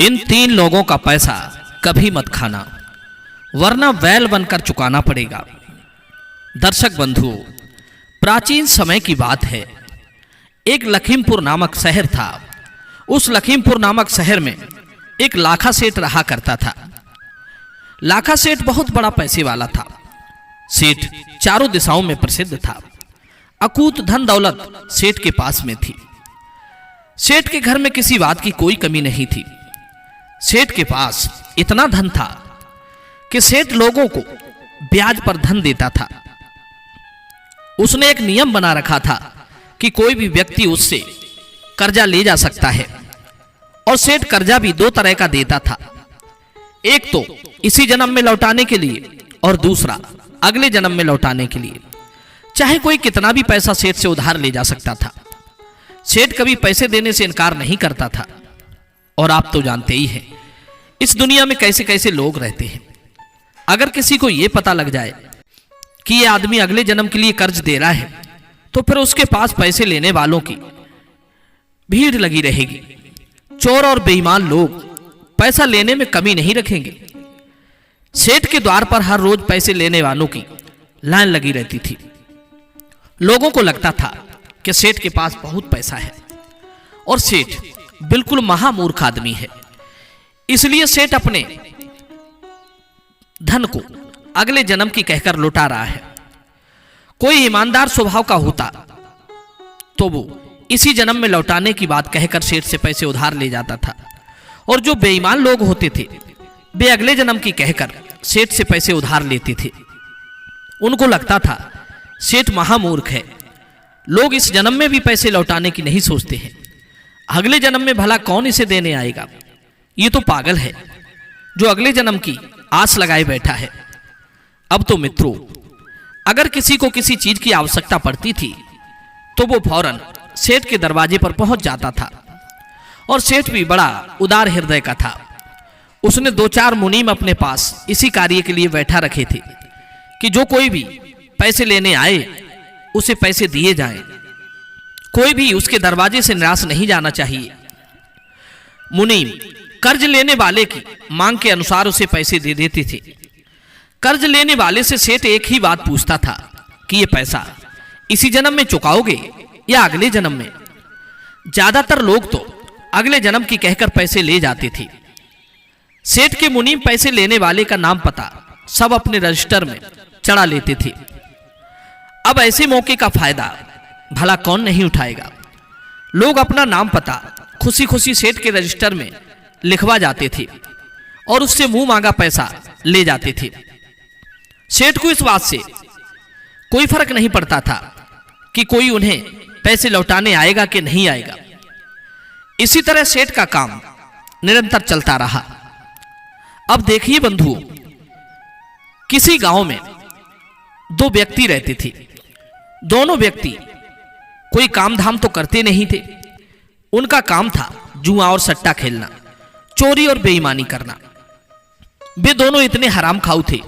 इन 3 लोगों का पैसा कभी मत खाना, वरना बैल बनकर चुकाना पड़ेगा। दर्शक बंधुओं, प्राचीन समय की बात है। एक लखीमपुर नामक शहर था। उस लखीमपुर नामक शहर में एक लाखा सेठ रहा करता था। लाखा सेठ बहुत बड़ा पैसे वाला था। सेठ चारों दिशाओं में प्रसिद्ध था। अकूत धन दौलत सेठ के पास में थी। सेठ के घर में किसी बात की कोई कमी नहीं थी। सेठ के पास इतना धन था कि सेठ लोगों को ब्याज पर धन देता था। उसने एक नियम बना रखा था कि कोई भी व्यक्ति उससे कर्जा ले जा सकता है, और सेठ कर्जा भी 2 तरह का देता था। एक तो इसी जन्म में लौटाने के लिए, और दूसरा अगले जन्म में लौटाने के लिए। चाहे कोई कितना भी पैसा सेठ से उधार ले जा सकता था। सेठ कभी पैसे देने से इनकार नहीं करता था। और आप तो जानते ही हैं इस दुनिया में कैसे कैसे लोग रहते हैं। अगर किसी को यह पता लग जाए कि यह आदमी अगले जन्म के लिए कर्ज दे रहा है, तो फिर उसके पास पैसे लेने वालों की भीड़ लगी रहेगी। चोर और बेईमान लोग पैसा लेने में कमी नहीं रखेंगे। सेठ के द्वार पर हर रोज पैसे लेने वालों की लाइन लगी रहती थी। लोगों को लगता था कि सेठ के पास बहुत पैसा है, और सेठ बिल्कुल महामूर्ख आदमी है। इसलिए सेठ अपने धन को अगले जन्म की कहकर लुटा रहा है। कोई ईमानदार स्वभाव का होता तो वो इसी जन्म में लौटाने की बात कहकर सेठ से पैसे उधार ले जाता था, और जो बेईमान लोग होते थे वे अगले जन्म की कहकर सेठ से पैसे उधार लेते थे। उनको लगता था सेठ महामूर्ख है, लोग इस जन्म में भी पैसे लौटाने की नहीं सोचते हैं, अगले जन्म में भला कौन इसे देने आएगा। ये तो पागल है जो अगले जन्म की आस लगाए बैठा है। अब तो मित्रों, अगर किसी को किसी चीज की आवश्यकता पड़ती थी तो वो फौरन सेठ के दरवाजे पर पहुंच जाता था। और सेठ भी बड़ा उदार हृदय का था। उसने 2-4 मुनीम अपने पास इसी कार्य के लिए बैठा रखे थे कि जो कोई भी पैसे लेने आए उसे पैसे दिए जाएं। कोई भी उसके दरवाजे से निराश नहीं जाना चाहिए। मुनीम कर्ज लेने वाले की मांग के अनुसार उसे पैसे दे देते थे। कर्ज लेने वाले से सेठ एक ही बात पूछता था कि ये पैसा इसी जन्म में चुकाओगे या अगले जन्म में। ज्यादातर लोग तो अगले जन्म की कहकर पैसे ले जाते थे। सेठ के मुनीम पैसे लेने वाले का नाम पता सब अपने रजिस्टर में चढ़ा लेते थे। अब ऐसे मौके का फायदा भला कौन नहीं उठाएगा। लोग अपना नाम पता खुशी खुशी सेठ के रजिस्टर में लिखवा जाते थे और उससे मुंह मांगा पैसा ले जाते थे। सेठ को इस बात से कोई फर्क नहीं पड़ता था कि कोई उन्हें पैसे लौटाने आएगा कि नहीं आएगा। इसी तरह सेठ का काम निरंतर चलता रहा। अब देखिए बंधुओं, किसी गांव में 2 व्यक्ति रहते थे। दोनों व्यक्ति कोई काम धाम तो करते नहीं थे। उनका काम था जुआ और सट्टा खेलना, चोरी और बेईमानी करना। वे दोनों इतने हराम खाऊ थे,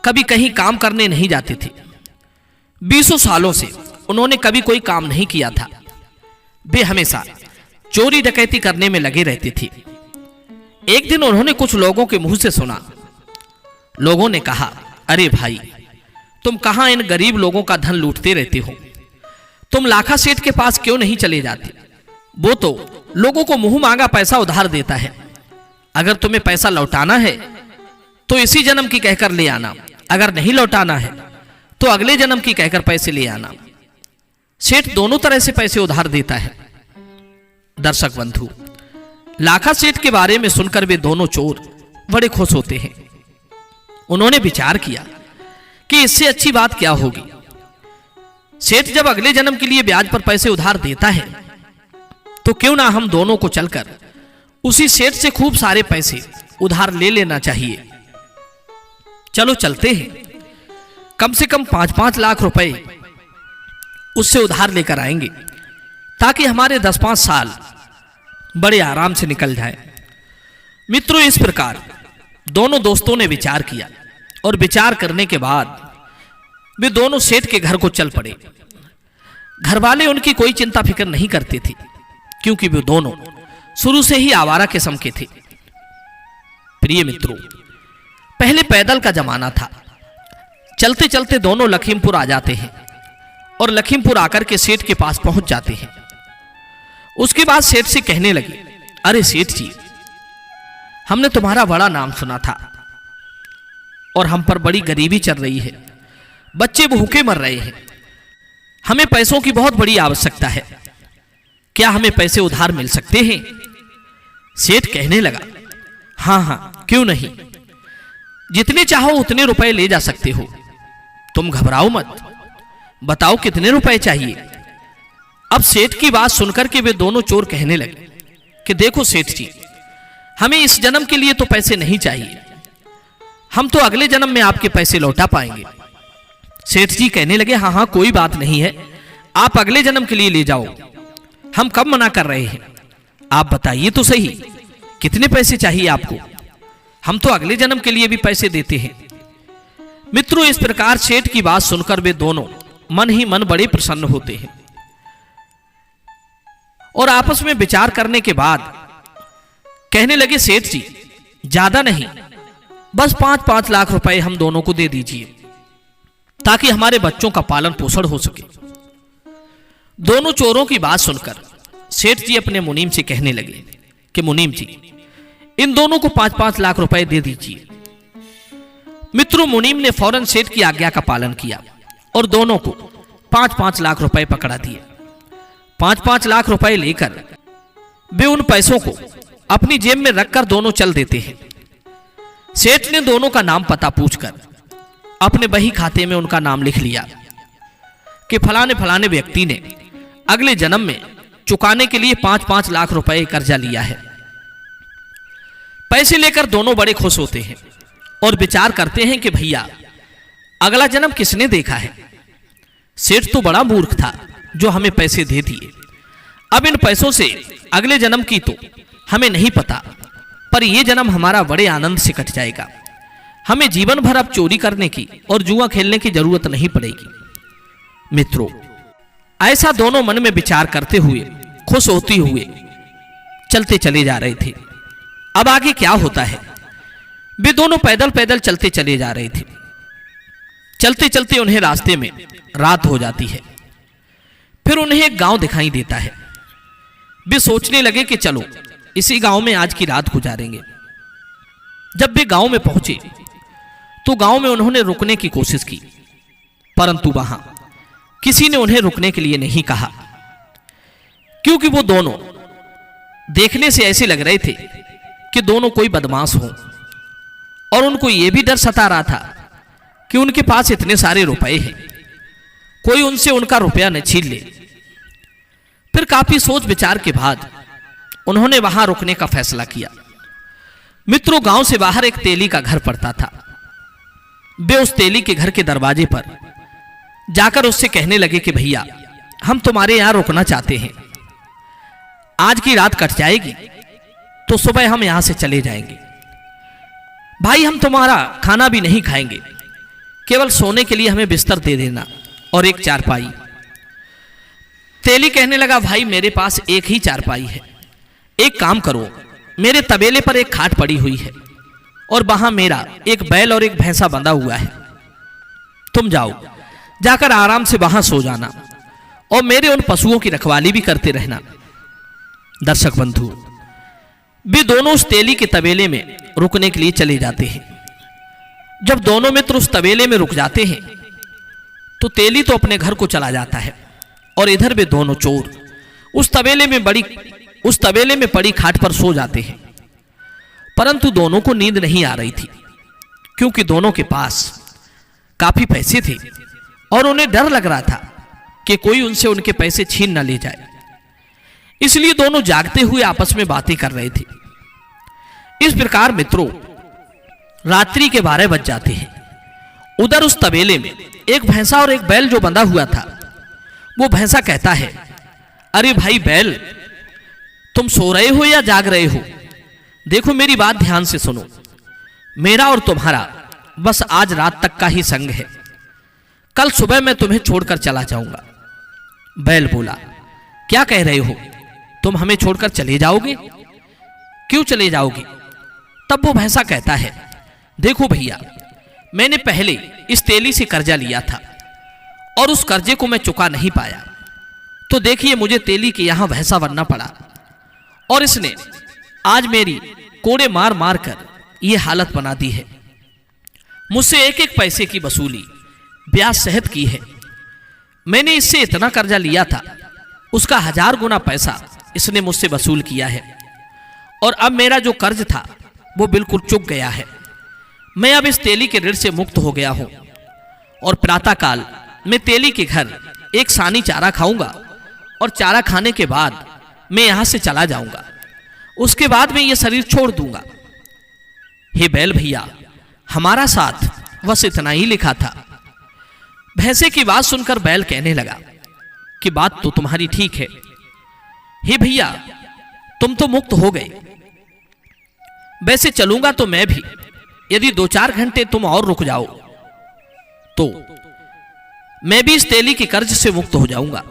कभी कहीं काम करने नहीं जाते थे। 20 सालों से उन्होंने कभी कोई काम नहीं किया था। वे हमेशा चोरी डकैती करने में लगे रहते थे। एक दिन उन्होंने कुछ लोगों के मुंह से सुना। लोगों ने कहा, अरे भाई, तुम कहां इन गरीब लोगों का धन लूटते रहते हो? तुम लाखा सेठ के पास क्यों नहीं चले जाते? वो तो लोगों को मुंह मांगा पैसा उधार देता है। अगर तुम्हें पैसा लौटाना है तो इसी जन्म की कहकर ले आना, अगर नहीं लौटाना है तो अगले जन्म की कहकर पैसे ले आना। सेठ दोनों तरह से पैसे उधार देता है। दर्शक बंधु, लाखा सेठ के बारे में सुनकर वे दोनों चोर बड़े खुश होते हैं। उन्होंने विचार किया कि इससे अच्छी बात क्या होगी। सेठ जब अगले जन्म के लिए ब्याज पर पैसे उधार देता है तो क्यों ना हम दोनों को चलकर उसी सेठ से खूब सारे पैसे उधार ले लेना चाहिए। चलो चलते हैं, कम से कम 5-5 लाख रुपए उससे उधार लेकर आएंगे, ताकि हमारे 10-5 साल बड़े आराम से निकल जाए। मित्रों, इस प्रकार दोनों दोस्तों ने विचार किया, और विचार करने के बाद वे दोनों सेठ के घर को चल पड़े। घरवाले उनकी कोई चिंता फिक्र नहीं करते थे, क्योंकि वे दोनों शुरू से ही आवारा किस्म के थे। प्रिय मित्रों, पहले पैदल का जमाना था। चलते चलते दोनों लखीमपुर आ जाते हैं और लखीमपुर आकर के सेठ के पास पहुंच जाते हैं। उसके बाद सेठ से कहने लगे, अरे सेठ जी, हमने तुम्हारा बड़ा नाम सुना था और हम पर बड़ी गरीबी चल रही है, बच्चे भूखे मर रहे हैं, हमें पैसों की बहुत बड़ी आवश्यकता है, क्या हमें पैसे उधार मिल सकते हैं? सेठ कहने लगा, हाँ हाँ, क्यों नहीं, जितने चाहो उतने रुपए ले जा सकते हो, तुम घबराओ मत, बताओ कितने रुपए चाहिए। अब सेठ की बात सुनकर के वे दोनों चोर कहने लगे कि देखो सेठ जी, हमें इस जन्म के लिए तो पैसे नहीं चाहिए, हम तो अगले जन्म में आपके पैसे लौटा पाएंगे। सेठ जी कहने लगे, हाँ हाँ, कोई बात नहीं है, आप अगले जन्म के लिए ले जाओ, हम कब मना कर रहे हैं, आप बताइए तो सही, कितने पैसे चाहिए आपको, हम तो अगले जन्म के लिए भी पैसे देते हैं। मित्रों, इस प्रकार सेठ की बात सुनकर वे दोनों मन ही मन बड़े प्रसन्न होते हैं और आपस में विचार करने के बाद कहने लगे, सेठ जी, ज्यादा नहीं, बस 5-5 लाख रुपए हम दोनों को दे दीजिए ताकि हमारे बच्चों का पालन पोषण हो सके। दोनों चोरों की बात सुनकर सेठ जी अपने मुनीम से कहने लगे कि मुनीम जी, इन दोनों को 5-5 लाख रुपए दे दीजिए। मित्रों, मुनीम ने फौरन सेठ की आज्ञा का पालन किया और दोनों को 5-5 लाख रुपए पकड़ा दिए। 5-5 लाख रुपए लेकर वे उन पैसों को अपनी जेब में रखकर दोनों चल देते हैं। सेठ ने दोनों का नाम पता पूछकर अपने बही खाते में उनका नाम लिख लिया कि फलाने फलाने व्यक्ति ने अगले जन्म में चुकाने के लिए 5-5 लाख रुपए कर्जा लिया है। पैसे लेकर दोनों बड़े खुश होते हैं और विचार करते हैं कि भैया, अगला जन्म किसने देखा है, सेठ तो बड़ा मूर्ख था जो हमें पैसे दे दिए, अब इन पैसों से अगले जन्म की तो हमें नहीं पता, पर यह जन्म हमारा बड़े आनंद से कट जाएगा, हमें जीवन भर अब चोरी करने की और जुआ खेलने की जरूरत नहीं पड़ेगी। मित्रों, ऐसा दोनों मन में विचार करते हुए खुश होते हुए चलते चले जा रहे थे। अब आगे क्या होता है, वे दोनों पैदल पैदल चलते चले जा रहे थे। चलते चलते उन्हें रास्ते में रात हो जाती है। फिर उन्हें एक गांव दिखाई देता है। वे सोचने लगे कि चलो इसी गांव में आज की रात गुजारेंगे। जब वे गांव में पहुंचे तो गांव में उन्होंने रुकने की कोशिश की, परंतु वहां किसी ने उन्हें रुकने के लिए नहीं कहा, क्योंकि वो दोनों देखने से ऐसे लग रहे थे कि दोनों कोई बदमाश हों और उनको यह भी डर सता रहा था कि उनके पास इतने सारे रुपए हैं, कोई उनसे उनका रुपया न छीन ले। फिर काफी सोच विचार के बाद उन्होंने वहां रुकने का फैसला किया। मित्रों, गांव से बाहर एक तेली का घर पड़ता था। वे उस तेली के घर के दरवाजे पर जाकर उससे कहने लगे कि भैया, हम तुम्हारे यहां रुकना चाहते हैं, आज की रात कट जाएगी तो सुबह हम यहां से चले जाएंगे। भाई, हम तुम्हारा खाना भी नहीं खाएंगे, केवल सोने के लिए हमें बिस्तर दे देना और एक चारपाई। तेली कहने लगा, भाई मेरे पास एक ही चारपाई है, एक काम करो, मेरे तबेले पर एक खाट पड़ी हुई है और वहां मेरा एक बैल और एक भैंसा बंधा हुआ है, तुम जाओ, जाकर आराम से वहां सो जाना और मेरे उन पशुओं की रखवाली भी करते रहना। दर्शक बंधु, वे दोनों उस तेली के तबेले में रुकने के लिए चले जाते हैं। जब दोनों मित्र उस तबेले में रुक जाते हैं तो तेली तो अपने घर को चला जाता है और इधर वे दोनों चोर उस तबेले में पड़ी खाट पर सो जाते हैं। परंतु दोनों को नींद नहीं आ रही थी, क्योंकि दोनों के पास काफी पैसे थे और उन्हें डर लग रहा था कि कोई उनसे उनके पैसे छीन न ले जाए। इसलिए दोनों जागते हुए आपस में बातें कर रहे थे। इस प्रकार मित्रों, रात्रि के 12 बज जाते हैं। उधर उस तबेले में एक भैंसा और एक बैल जो बंधा हुआ था, वो भैंसा कहता है, अरे भाई बैल, तुम सो रहे हो या जाग रहे हो? देखो मेरी बात ध्यान से सुनो, मेरा और तुम्हारा बस आज रात तक का ही संग है, कल सुबह मैं तुम्हें छोड़कर चला जाऊंगा। बैल बोला, क्या कह रहे हो, तुम हमें छोड़कर चले जाओगे? क्यों चले जाओगे? तब वो भैंसा कहता है, देखो भैया, मैंने पहले इस तेली से कर्जा लिया था और उस कर्जे को मैं चुका नहीं पाया, तो देखिए मुझे तेली के यहां भैंसा बनना पड़ा और इसने आज मेरी कोड़े मार मार कर यह हालत बना दी है। मुझसे एक एक पैसे की वसूली ब्याज सहित की है। मैंने इससे इतना कर्जा लिया था, उसका 1000 गुना पैसा इसने मुझसे वसूल किया है और अब मेरा जो कर्ज था वो बिल्कुल चुक गया है। मैं अब इस तेली के ऋण से मुक्त हो गया हूं और प्रातःकाल मैं तेली के घर एक सानी चारा खाऊंगा और चारा खाने के बाद मैं यहां से चला जाऊंगा। उसके बाद मैं ये शरीर छोड़ दूंगा। हे बैल भैया, हमारा साथ बस इतना ही लिखा था। भैंसे की बात सुनकर बैल कहने लगा कि बात तो तुम्हारी ठीक है। हे भैया, तुम तो मुक्त हो गए। वैसे चलूंगा तो मैं भी, यदि 2-4 घंटे तुम और रुक जाओ तो मैं भी इस तेली के कर्ज से मुक्त हो जाऊंगा।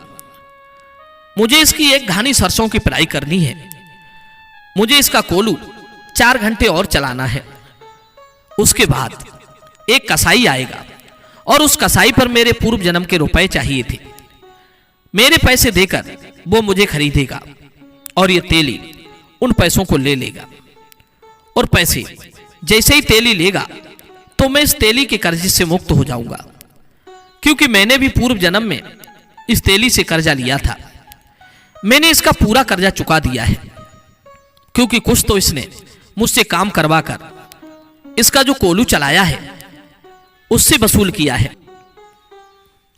मुझे इसकी एक घानी सरसों की पेराई करनी है। मुझे इसका कोलू 4 घंटे और चलाना है। उसके बाद एक कसाई आएगा और उस कसाई पर मेरे पूर्व जन्म के रुपए चाहिए थे। मेरे पैसे देकर वो मुझे खरीदेगा और ये तेली उन पैसों को ले लेगा और पैसे जैसे ही तेली लेगा तो मैं इस तेली के कर्ज से मुक्त हो जाऊंगा, क्योंकि मैंने भी पूर्व जन्म में इस तेली से कर्जा लिया था। मैंने इसका पूरा कर्जा चुका दिया है, क्योंकि कुछ तो इसने मुझसे काम करवा कर इसका जो कोलू चलाया है उससे वसूल किया है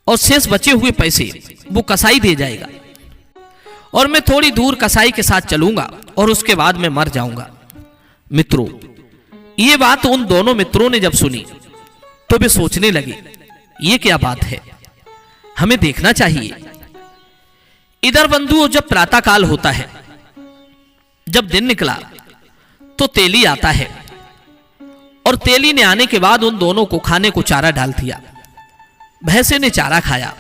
और शेष बचे हुए पैसे वो कसाई दे जाएगा और मैं थोड़ी दूर कसाई के साथ चलूंगा और उसके बाद मैं मर जाऊंगा। मित्रों, ये बात उन दोनों मित्रों ने जब सुनी तो वे सोचने लगे, ये क्या बात है, हमें देखना चाहिए। इधर बंधुओं, जब प्रातःकाल होता है, जब दिन निकला तो तेली आता है और तेली ने आने के बाद उन दोनों को खाने को चारा डाल दिया। भैंसे ने चारा खाया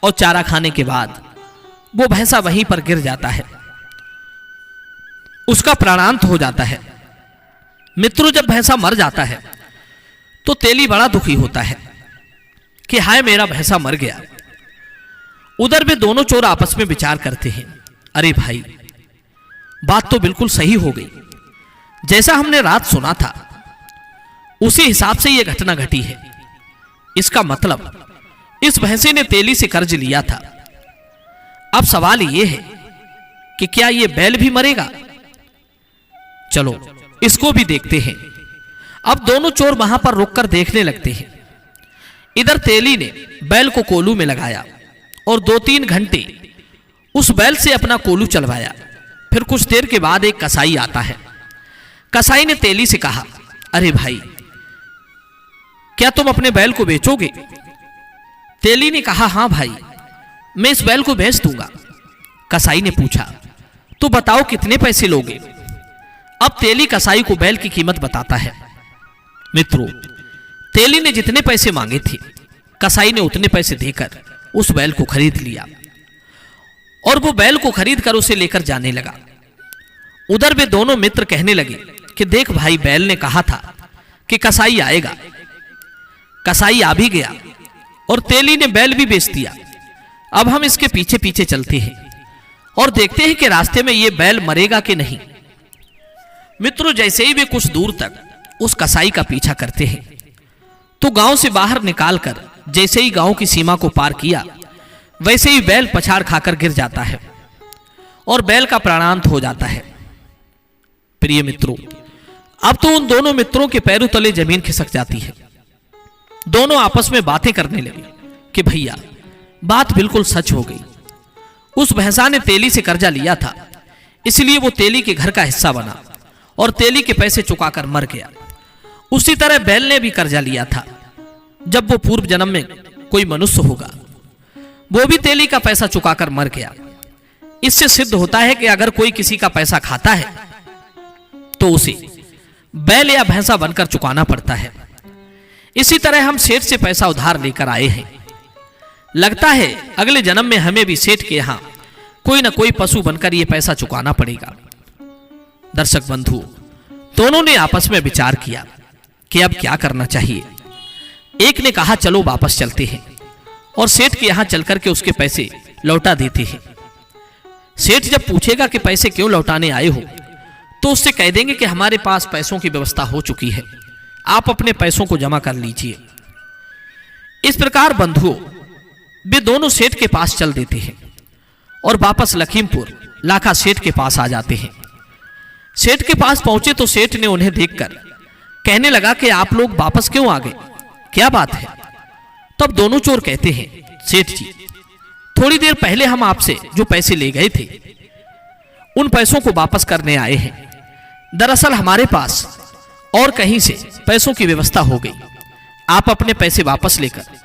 और चारा खाने के बाद वो भैंसा वहीं पर गिर जाता है, उसका प्राणांत हो जाता है। मित्रों, जब भैंसा मर जाता है तो तेली बड़ा दुखी होता है कि हाय, मेरा भैंसा मर गया। उधर वे दोनों चोर आपस में विचार करते हैं, अरे भाई, बात तो बिल्कुल सही हो गई। जैसा हमने रात सुना था उसी हिसाब से यह घटना घटी है। इसका मतलब इस भैंसे ने तेली से कर्ज लिया था। अब सवाल यह है कि क्या यह बैल भी मरेगा? चलो इसको भी देखते हैं। अब दोनों चोर वहां पर रुककर देखने लगते हैं। इधर तेली ने बैल को कोलू में लगाया और 2-3 घंटे उस बैल से अपना कोलू चलवाया। फिर कुछ देर के बाद एक कसाई आता है। कसाई ने तेली से कहा, अरे भाई, क्या तुम अपने बैल को बेचोगे? तेली ने कहा, हां भाई, मैं इस बैल को बेच दूंगा। कसाई ने पूछा, तो बताओ कितने पैसे लोगे? अब तेली कसाई को बैल की कीमत बताता है। मित्रों, तेली ने जितने पैसे मांगे थे कसाई ने उतने पैसे देकर उस बैल को खरीद लिया और वो बैल को खरीद कर उसे लेकर जाने लगा। उधर वे दोनों मित्र कहने लगे कि देख भाई, बैल ने कहा था कि कसाई आएगा। कसाई आ भी गया और तेली ने बैल भी बेच दिया। अब हम इसके पीछे पीछे चलते हैं और देखते हैं कि रास्ते में ये बैल मरेगा कि नहीं। मित्रों, जैसे ही वे कुछ दूर तक उस कसाई का पीछा करते हैं तो गांव से बाहर निकालकर जैसे ही गांव की सीमा को पार किया वैसे ही बैल पछाड़ खाकर गिर जाता है और बैल का प्राणांत हो जाता है। प्रिय मित्रों, अब तो उन दोनों मित्रों के पैरों तले जमीन खिसक जाती है। दोनों आपस में बातें करने लगे कि भैया, बात बिल्कुल सच हो गई। उस भैंसा ने तेली से कर्जा लिया था, इसलिए वो तेली के घर का हिस्सा बना और तेली के पैसे चुकाकर मर गया। उसी तरह बैल ने भी कर्जा लिया था। जब वो पूर्व जन्म में कोई मनुष्य होगा, वो भी तेली का पैसा चुकाकर मर गया। इससे सिद्ध होता है कि अगर कोई किसी का पैसा खाता है तो उसे बैल या भैंसा बनकर चुकाना पड़ता है। इसी तरह हम सेठ से पैसा उधार लेकर आए हैं। लगता है अगले जन्म में हमें भी सेठ के यहां कोई ना कोई पशु बनकर यह पैसा चुकाना पड़ेगा। दर्शक बंधु, दोनों ने आपस में विचार किया कि अब क्या करना चाहिए। एक ने कहा चलो वापस चलते हैं और सेठ के यहां चलकर के उसके पैसे लौटा देते हैं। सेठ जब पूछेगा कि पैसे क्यों लौटाने आए हो, तो उससे कह देंगे कि हमारे पास पैसों की व्यवस्था हो चुकी है, आप अपने पैसों को जमा कर लीजिए। इस प्रकार बंधुओं वे दोनों सेठ के पास चल देते हैं और वापस लखीमपुर लाखा सेठ के पास आ जाते हैं। सेठ के पास पहुंचे तो सेठ ने उन्हें देखकर कहने लगा कि आप लोग वापस क्यों आ गए, क्या बात है। तब दोनों चोर कहते हैं सेठ जी, थोड़ी देर पहले हम आपसे जो पैसे ले गए थे उन पैसों को वापस करने आए हैं। दरअसल हमारे पास और कहीं से पैसों की व्यवस्था हो गई, आप अपने पैसे वापस लेकर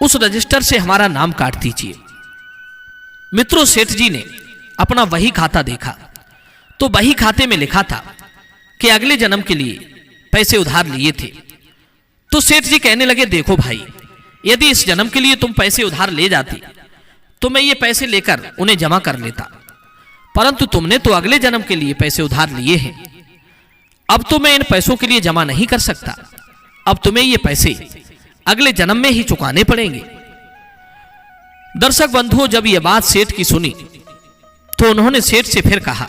उस रजिस्टर से हमारा नाम काट दीजिए। मित्रों, सेठ जी ने अपना वही खाता देखा तो वही खाते में लिखा था कि अगले जन्म के लिए पैसे उधार लिए थे। तो सेठ जी कहने लगे देखो भाई, यदि इस जन्म के लिए तुम पैसे उधार ले जाती तो मैं ये पैसे लेकर उन्हें जमा कर लेता, परंतु तुमने तो अगले जन्म के लिए पैसे उधार लिए हैं। अब तो मैं इन पैसों के लिए जमा नहीं कर सकता, अब तुम्हें ये पैसे अगले जन्म में ही चुकाने पड़ेंगे। दर्शक बंधुओं, जब यह बात सेठ की सुनी तो उन्होंने सेठ से फिर कहा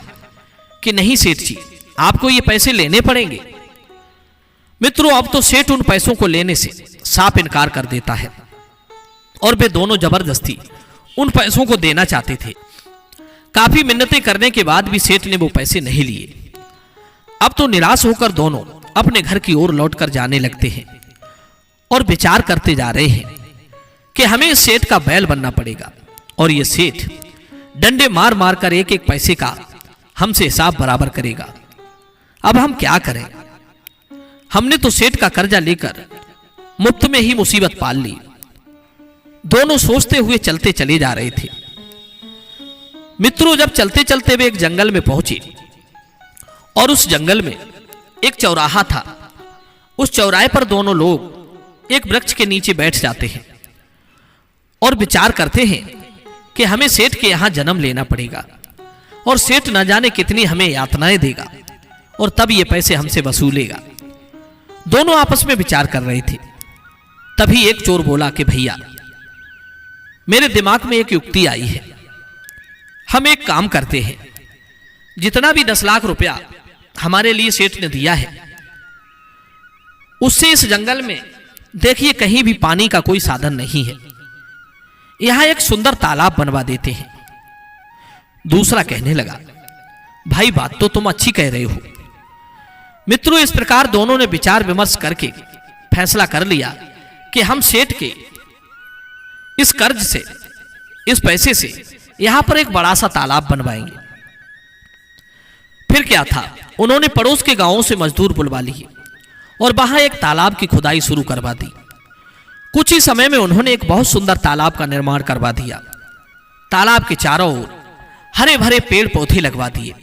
कि नहीं सेठ जी, आपको ये पैसे लेने पड़ेंगे। मित्रों, अब तो सेठ उन पैसों को लेने से साफ इनकार कर देता है और वे दोनों जबरदस्ती उन पैसों को देना चाहते थे। काफी मिन्नतें करने के बाद भी सेठ ने वो पैसे नहीं लिए। अब तो निराश होकर दोनों अपने घर की ओर लौटकर जाने लगते हैं और विचार करते जा रहे हैं कि हमें इस सेठ का बैल बनना पड़ेगा और ये सेठ डंडे मार मार कर एक एक पैसे का हमसे हिसाब बराबर करेगा। अब हम क्या करें, हमने तो सेठ का कर्जा लेकर मुफ्त में ही मुसीबत पाल ली। दोनों सोचते हुए चलते चले जा रहे थे। मित्रों, जब चलते चलते वे एक जंगल में पहुंचे और उस जंगल में एक चौराहा था। उस चौराहे पर दोनों लोग एक वृक्ष के नीचे बैठ जाते हैं और विचार करते हैं कि हमें सेठ के यहां जन्म लेना पड़ेगा और सेठ न जाने कितनी हमें यातनाएं देगा और तब ये पैसे हमसे वसूलेगा। दोनों आपस में विचार कर रहे थे। तभी एक चोर बोला कि भैया, मेरे दिमाग में एक युक्ति आई है, हम एक काम करते हैं, जितना भी 10 लाख रुपया हमारे लिए सेठ ने दिया है उससे इस जंगल में देखिए कहीं भी पानी का कोई साधन नहीं है, यहां एक सुंदर तालाब बनवा देते हैं। दूसरा कहने लगा भाई, बात तो तुम अच्छी कह रहे हो। मित्रों, इस प्रकार दोनों ने विचार विमर्श करके फैसला कर लिया कि हम सेठ के इस कर्ज से, इस पैसे से यहां पर एक बड़ा सा तालाब बनवाएंगे। फिर क्या था, उन्होंने पड़ोस के गांवों से मजदूर बुलवा लिए और वहां एक तालाब की खुदाई शुरू करवा दी। कुछ ही समय में उन्होंने एक बहुत सुंदर तालाब का निर्माण करवा दिया। तालाब के चारों ओर हरे भरे पेड़ पौधे लगवा दिए,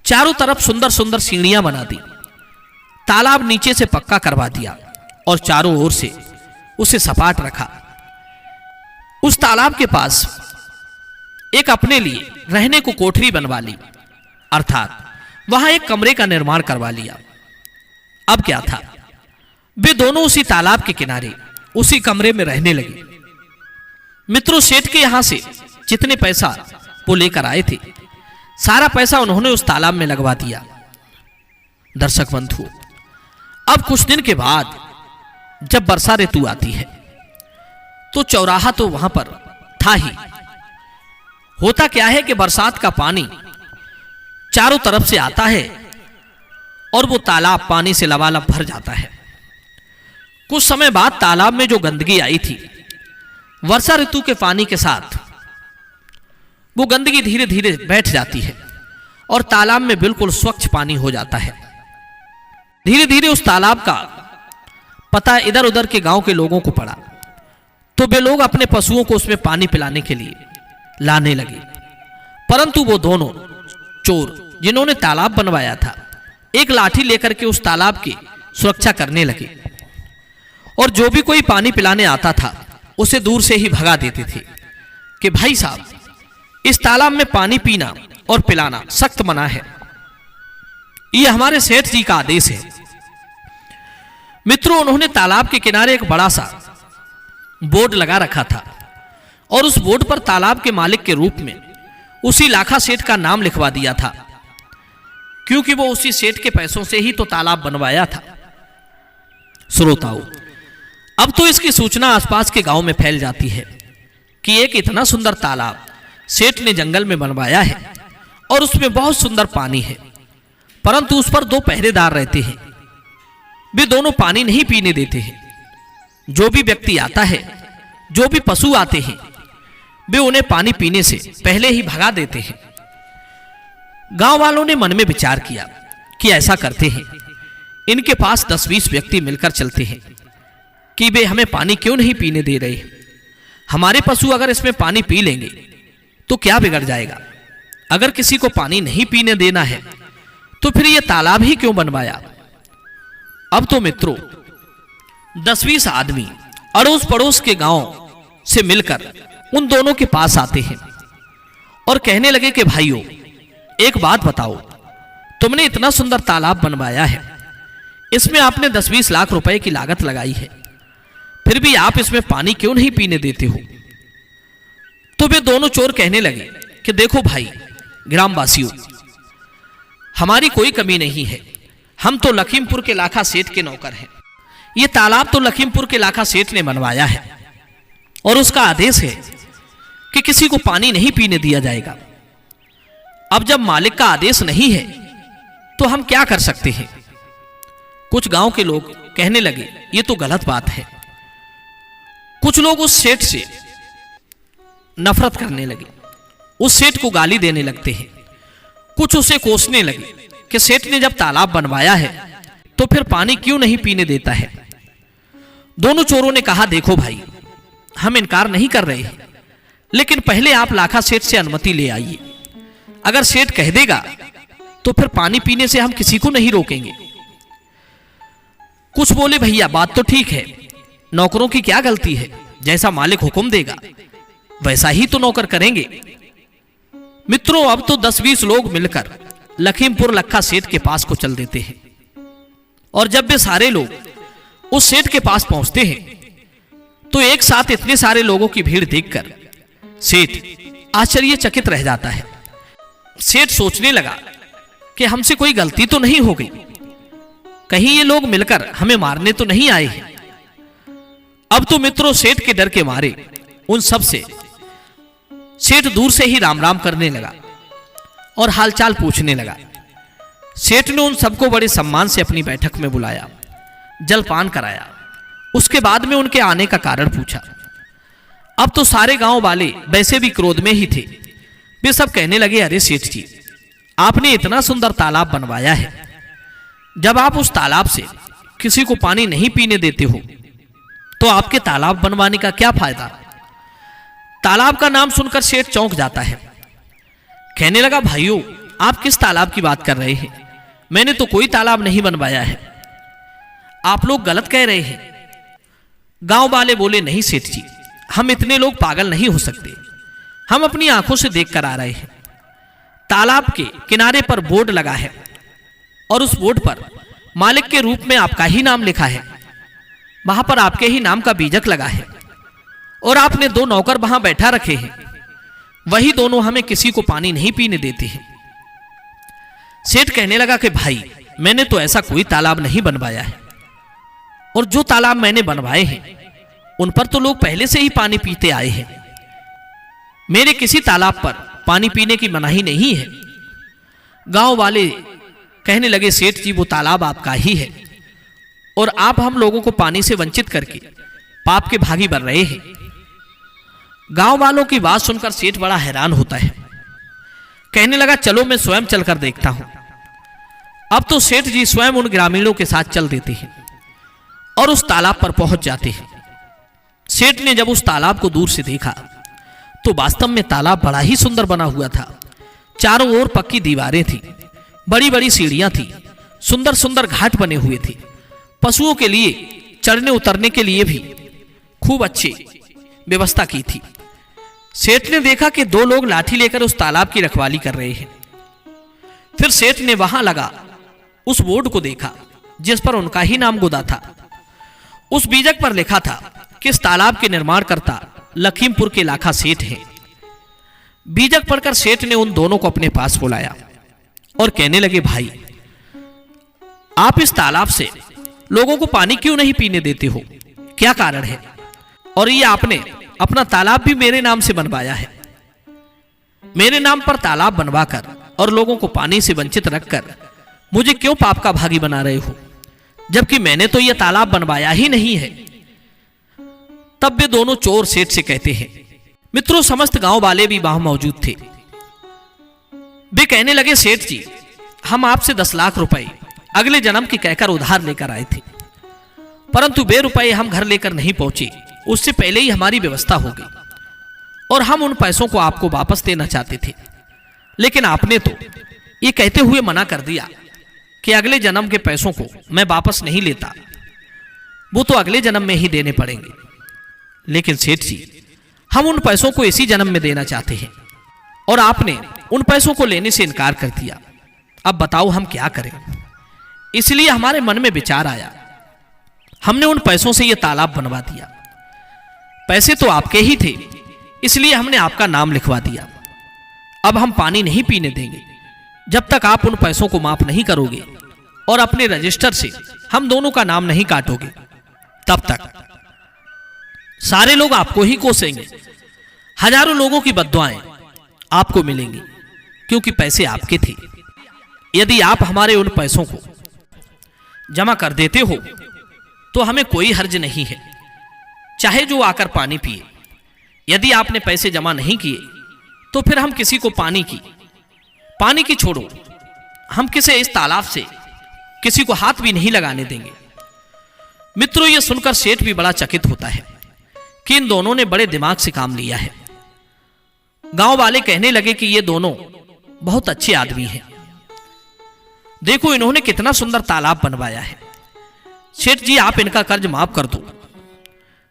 चारों तरफ सुंदर सुंदर सीढ़ियां बना दी। तालाब नीचे से पक्का करवा दिया और चारों ओर से उसे सपाट रखा। उस तालाब के पास एक अपने लिए रहने को कोठरी बनवा ली, अर्थात वहां एक कमरे का निर्माण करवा लिया। अब क्या था, वे दोनों उसी तालाब के किनारे उसी कमरे में रहने लगे। मित्रों, सेठ के यहां से जितने पैसा वो लेकर आए थे सारा पैसा उन्होंने उस तालाब में लगवा दिया। दर्शक बंधु, अब कुछ दिन के बाद जब वर्षा ऋतु आती है तो चौराहा तो वहां पर था ही। होता क्या है कि बरसात का पानी चारों तरफ से आता है और वो तालाब पानी से लबालब भर जाता है। कुछ समय बाद तालाब में जो गंदगी आई थी, वर्षा ऋतु के पानी के साथ वो गंदगी धीरे धीरे बैठ जाती है और तालाब में बिल्कुल स्वच्छ पानी हो जाता है। धीरे धीरे उस तालाब का पता इधर उधर के गांव के लोगों को पड़ा तो वे लोग अपने पशुओं को उसमें पानी पिलाने के लिए लाने लगे। परंतु वो दोनों चोर जिन्होंने तालाब बनवाया था एक लाठी लेकर के उस तालाब की सुरक्षा करने लगे और जो भी कोई पानी पिलाने आता था उसे दूर से ही भगा देते थे कि भाई साहब, इस तालाब में पानी पीना और पिलाना सख्त मना है। ये हमारे सेठ जी का आदेश है। मित्रों, उन्होंने तालाब के किनारे एक बड़ा सा बोर्ड लगा रखा था और उस बोर्ड पर तालाब के मालिक के रूप में उसी लाखा सेठ का नाम लिखवा दिया था, क्योंकि वो उसी सेठ के पैसों से ही तो तालाब बनवाया था। श्रोताओं, अब तो इसकी सूचना आसपास के गांव में फैल जाती है कि एक इतना सुंदर तालाब सेठ ने जंगल में बनवाया है और उसमें बहुत सुंदर पानी है, परंतु उस पर 2 पहरेदार रहते हैं। वे दोनों पानी नहीं पीने देते हैं। जो भी व्यक्ति आता है, जो भी पशु आते हैं, वे उन्हें पानी पीने से पहले ही भगा देते हैं। गांव वालों ने मन में विचार किया कि ऐसा करते हैं, इनके पास 10-20 व्यक्ति मिलकर चलते हैं कि वे हमें पानी क्यों नहीं पीने दे रहे। हमारे पशु अगर इसमें पानी पी लेंगे तो क्या बिगड़ जाएगा। अगर किसी को पानी नहीं पीने देना है तो फिर यह तालाब ही क्यों बनवाया। अब तो मित्रों 10-20 आदमी अड़ोस पड़ोस के गांव से मिलकर उन दोनों के पास आते हैं और कहने लगे कि भाइयों, एक बात बताओ, तुमने इतना सुंदर तालाब बनवाया है, इसमें आपने 10-20 लाख रुपए की लागत लगाई है, फिर भी आप इसमें पानी क्यों नहीं पीने देते हो। तो वे दोनों चोर कहने लगे कि देखो भाई ग्रामवासियों, हमारी कोई कमी नहीं है, हम तो लखीमपुर के लाखा सेठ के नौकर हैं। ये तालाब तो लखीमपुर के लाखा सेठ ने बनवाया है और उसका आदेश है कि किसी को पानी नहीं पीने दिया जाएगा। अब जब मालिक का आदेश नहीं है तो हम क्या कर सकते हैं। कुछ गांव के लोग कहने लगे ये तो गलत बात है। कुछ लोग उस सेठ से नफरत करने लगे, उस सेठ को गाली देने लगते हैं। कुछ उसे कोसने लगे कि सेठ ने जब तालाब बनवाया है तो फिर पानी क्यों नहीं पीने देता है। दोनों चोरों ने कहा देखो भाई, हम इनकार नहीं कर रहे हैं, लेकिन पहले आप लाखा सेठ से अनुमति ले आइए। अगर सेठ कह देगा तो फिर पानी पीने से हम किसी को नहीं रोकेंगे। कुछ बोले भैया बात तो ठीक है, नौकरों की क्या गलती है, जैसा मालिक हुक्म देगा वैसा ही तो नौकर करेंगे। मित्रों, अब तो 10-20 लोग मिलकर लखीमपुर लखा सेठ के पास को चल देते हैं और जब वे सारे लोग उस सेठ के पास पहुंचते हैं तो एक साथ इतने सारे लोगों की भीड़ देखकर सेठ आश्चर्यचकित रह जाता है। सेठ सोचने लगा कि हमसे कोई गलती तो नहीं हो गई, कहीं ये लोग मिलकर हमें मारने तो नहीं आए हैं। अब तो मित्रों सेठ के डर के मारे उन सब से सेठ दूर से ही राम राम करने लगा और हालचाल पूछने लगा। सेठ ने उन सबको बड़े सम्मान से अपनी बैठक में बुलाया, जलपान कराया, उसके बाद में उनके आने का कारण पूछा। अब तो सारे गांव वाले वैसे भी क्रोध में ही थे। वे सब कहने लगे अरे सेठ जी, आपने इतना सुंदर तालाब बनवाया है, जब आप उस तालाब से किसी को पानी नहीं पीने देते हो तो आपके तालाब बनवाने का क्या फायदा। तालाब का नाम सुनकर सेठ चौंक जाता है, कहने लगा भाइयों आप किस तालाब की बात कर रहे हैं, मैंने तो कोई तालाब नहीं बनवाया है, आप लोग गलत कह रहे हैं। गांव वाले बोले नहीं सेठ जी, हम इतने लोग पागल नहीं हो सकते, हम अपनी आंखों से देख कर आ रहे हैं। तालाब के किनारे पर बोर्ड लगा है और उस बोर्ड पर मालिक के रूप में आपका ही नाम लिखा है, वहां पर आपके ही नाम का बीजक लगा है और आपने 2 नौकर वहां बैठा रखे हैं, वही दोनों हमें किसी को पानी नहीं पीने देते हैं। सेठ कहने लगा कि भाई मैंने तो ऐसा कोई तालाब नहीं बनवाया है और जो तालाब मैंने बनवाए हैं उन पर तो लोग पहले से ही पानी पीते आए हैं, मेरे किसी तालाब पर पानी पीने की मनाही नहीं है। गांव वाले कहने लगे सेठ जी वो तालाब आपका ही है और आप हम लोगों को पानी से वंचित करके पाप के भागी बन रहे हैं। गांव वालों की बात सुनकर सेठ बड़ा हैरान होता है, कहने लगा चलो मैं स्वयं चलकर देखता हूं। अब तो सेठ जी स्वयं उन ग्रामीणों के साथ चल देते हैं और उस तालाब पर पहुंच जाते हैं। सेठ ने जब उस तालाब को दूर से देखा तो वास्तव में तालाब बड़ा ही सुंदर बना हुआ था। चारों ओर पक्की दीवारें थी, बड़ी बड़ी सीढ़ियां थी, सुंदर सुंदर घाट बने हुए थे, पशुओं के लिए चढ़ने उतरने के लिए भी खूब अच्छी व्यवस्था की थी। सेठ ने देखा कि 2 लोग लाठी लेकर उस तालाब की रखवाली कर रहे हैं। फिर सेठ ने वहां लगा उस बोर्ड को देखा जिस पर उनका ही नाम गुदा था। उस बीजक पर लिखा था कि इस तालाब के निर्माणकर्ता लखीमपुर के लाखा सेठ हैं। बीजक पढ़कर सेठ ने उन दोनों को अपने पास बुलाया और कहने लगे, भाई आप इस तालाब से लोगों को पानी क्यों नहीं पीने देते हो? क्या कारण है? और ये आपने अपना तालाब भी मेरे नाम से बनवाया है। मेरे नाम पर तालाब बनवाकर और लोगों को पानी से वंचित रखकर मुझे क्यों पाप का भागी बना रहे हो, जबकि मैंने तो यह तालाब बनवाया ही नहीं है। तब वे दोनों चोर सेठ से कहते हैं। मित्रों, समस्त गांव वाले भी वहां मौजूद थे। वे कहने लगे, सेठ जी, हम आपसे 10 लाख रुपए अगले जन्म की कहकर उधार लेकर आए थे, परंतु वे रुपए हम घर लेकर नहीं पहुंचे, उससे पहले ही हमारी व्यवस्था हो गई और हम उन पैसों को आपको वापस देना चाहते थे, लेकिन आपने तो ये कहते हुए मना कर दिया कि अगले जन्म के पैसों को मैं वापस नहीं लेता, वो तो अगले जन्म में ही देने पड़ेंगे। लेकिन सेठ जी, हम उन पैसों को इसी जन्म में देना चाहते हैं और आपने उन पैसों को लेने से इनकार कर दिया। अब बताओ हम क्या करें? इसलिए हमारे मन में विचार आया, हमने उन पैसों से यह तालाब बनवा दिया। पैसे तो आपके ही थे, इसलिए हमने आपका नाम लिखवा दिया। अब हम पानी नहीं पीने देंगे जब तक आप उन पैसों को माफ नहीं करोगे और अपने रजिस्टर से हम दोनों का नाम नहीं काटोगे। तब तक सारे लोग आपको ही कोसेंगे, हजारों लोगों की बद्दुआएं आपको मिलेंगी, क्योंकि पैसे आपके थे। यदि आप हमारे उन पैसों को जमा कर देते हो तो हमें कोई हर्ज नहीं है, चाहे जो आकर पानी पिए। यदि आपने पैसे जमा नहीं किए तो फिर हम किसी को पानी की छोड़ो, हम किसे इस तालाब से किसी को हाथ भी नहीं लगाने देंगे। मित्रों, यह सुनकर सेठ भी बड़ा चकित होता है कि इन दोनों ने बड़े दिमाग से काम लिया है। गांव वाले कहने लगे कि ये दोनों बहुत अच्छे आदमी हैं, देखो इन्होंने कितना सुंदर तालाब बनवाया है। सेठ जी, आप इनका कर्ज माफ कर दो।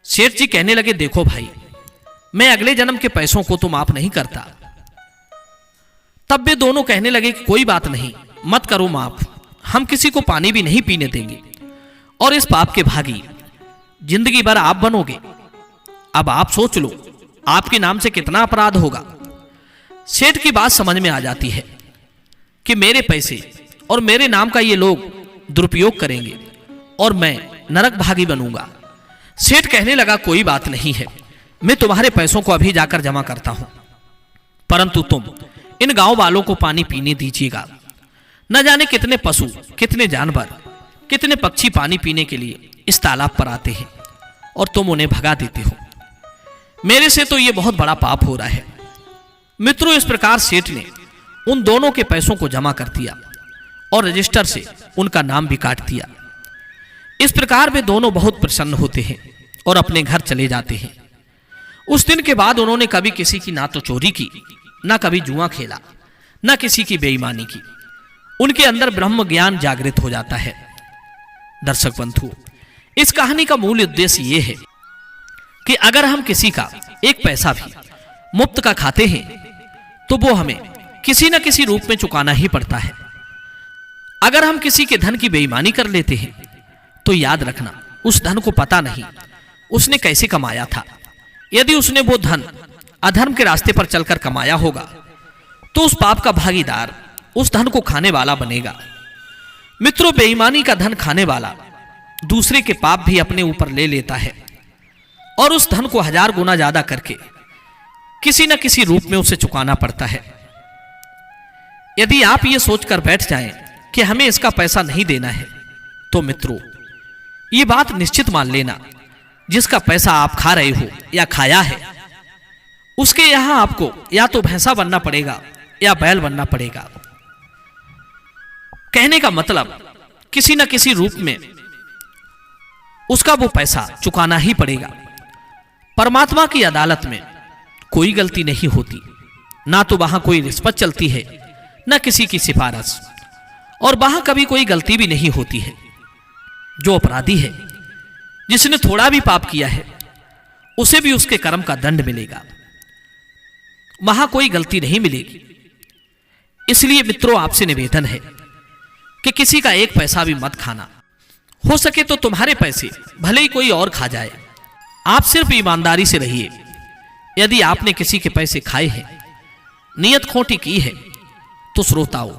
सेठ जी कहने लगे, देखो भाई, मैं अगले जन्म के पैसों को तो माफ नहीं करता। तब वे दोनों कहने लगे कि कोई बात नहीं, मत करो माफ, हम किसी को पानी भी नहीं पीने देंगे और इस पाप के भागी जिंदगी भर आप बनोगे। अब आप सोच लो, आपके नाम से कितना अपराध होगा। सेठ की बात समझ में आ जाती है कि मेरे पैसे और मेरे नाम का ये लोग दुरुपयोग करेंगे और मैं नरक भागी बनूंगा। सेठ कहने लगा, कोई बात नहीं है, मैं तुम्हारे पैसों को अभी जाकर जमा करता हूं, परंतु तुम इन गांव वालों को पानी पीने दीजिएगा। न जाने कितने पशु, कितने जानवर, कितने पक्षी पानी पीने के लिए इस तालाब पर आते हैं और तुम उन्हें भगा देते हो। मेरे से तो यह बहुत बड़ा पाप हो रहा है। मित्रों, इस प्रकार सेठ ने उन दोनों के पैसों को जमा कर दिया और रजिस्टर से उनका नाम भी काट दिया। इस प्रकार वे दोनों बहुत प्रसन्न होते हैं और अपने घर चले जाते हैं। उस दिन के बाद उन्होंने कभी किसी की ना तो चोरी की, ना कभी जुआ खेला, ना किसी की बेईमानी की। उनके अंदर ब्रह्म ज्ञान जागृत हो जाता है। दर्शक बंधु, इस कहानी का मूल उद्देश्य यह है कि अगर हम किसी का एक पैसा भी मुफ्त का खाते हैं तो वो हमें किसी न किसी रूप में चुकाना ही पड़ता है। अगर हम किसी के धन की बेईमानी कर लेते हैं तो याद रखना, उस धन को पता नहीं उसने कैसे कमाया था। यदि उसने वो धन अधर्म के रास्ते पर चलकर कमाया होगा तो उस पाप का भागीदार उस धन को खाने वाला बनेगा। मित्रों, बेईमानी का धन खाने वाला दूसरे के पाप भी अपने ऊपर ले लेता है और उस धन को 1000 गुना ज्यादा करके किसी न किसी रूप में उसे चुकाना पड़ता है। यदि आप ये सोचकर बैठ जाएं कि हमें इसका पैसा नहीं देना है, तो मित्रों ये बात निश्चित मान लेना, जिसका पैसा आप खा रहे हो या खाया है, उसके यहां आपको या तो भैंसा बनना पड़ेगा या बैल बनना पड़ेगा। कहने का मतलब, किसी न किसी रूप में उसका वो पैसा चुकाना ही पड़ेगा। परमात्मा की अदालत में कोई गलती नहीं होती, ना तो वहां कोई रिश्वत चलती है, ना किसी की सिफारिश, और वहां कभी कोई गलती भी नहीं होती है। जो अपराधी है, जिसने थोड़ा भी पाप किया है, उसे भी उसके कर्म का दंड मिलेगा, वहां कोई गलती नहीं मिलेगी। इसलिए मित्रों, आपसे निवेदन है कि किसी का एक पैसा भी मत खाना। हो सके तो तुम्हारे पैसे भले ही कोई और खा जाए, आप सिर्फ ईमानदारी से रहिए। यदि आपने किसी के पैसे खाए हैं, नियत खोटी की है, तो श्रोताओं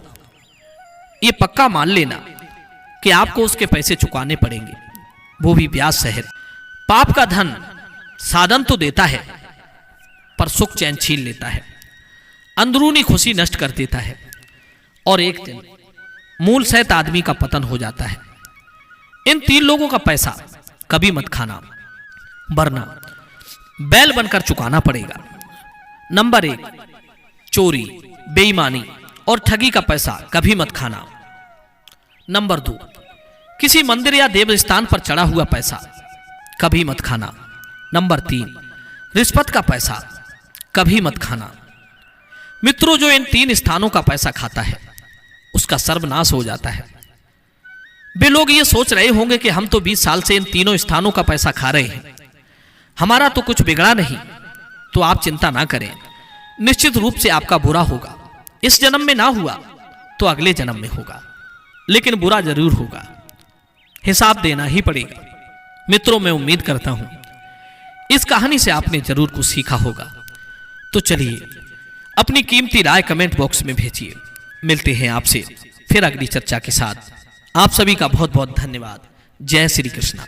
ये पक्का मान लेना कि आपको उसके पैसे चुकाने पड़ेंगे, वो भी ब्याज सहित। पाप का धन साधन तो देता है, पर सुख चैन छीन लेता है, अंदरूनी खुशी नष्ट कर देता है, और एक दिन मूल सहित आदमी का पतन हो जाता है। इन 3 लोगों का पैसा कभी मत खाना, वरना बैल बनकर चुकाना पड़ेगा। नंबर 1, चोरी, बेईमानी और ठगी का पैसा कभी मत खाना। नंबर 2, किसी मंदिर या देव स्थान पर चढ़ा हुआ पैसा कभी मत खाना। नंबर 3, रिश्वत का पैसा कभी मत खाना। मित्रों, जो इन 3 स्थानों का पैसा खाता है उसका सर्वनाश हो जाता है। वे लोग ये सोच रहे होंगे कि हम तो 20 साल से इन तीनों स्थानों का पैसा खा रहे हैं, हमारा तो कुछ बिगड़ा नहीं। तो आप चिंता ना करें, निश्चित रूप से आपका बुरा होगा। इस जन्म में ना हुआ तो अगले जन्म में होगा, लेकिन बुरा जरूर होगा, हिसाब देना ही पड़ेगा। मित्रों, मैं उम्मीद करता हूं इस कहानी से आपने जरूर कुछ सीखा होगा। तो चलिए अपनी कीमती राय कमेंट बॉक्स में भेजिए। मिलते हैं आपसे फिर अगली चर्चा के साथ। आप सभी का बहुत बहुत धन्यवाद। जय श्री कृष्ण।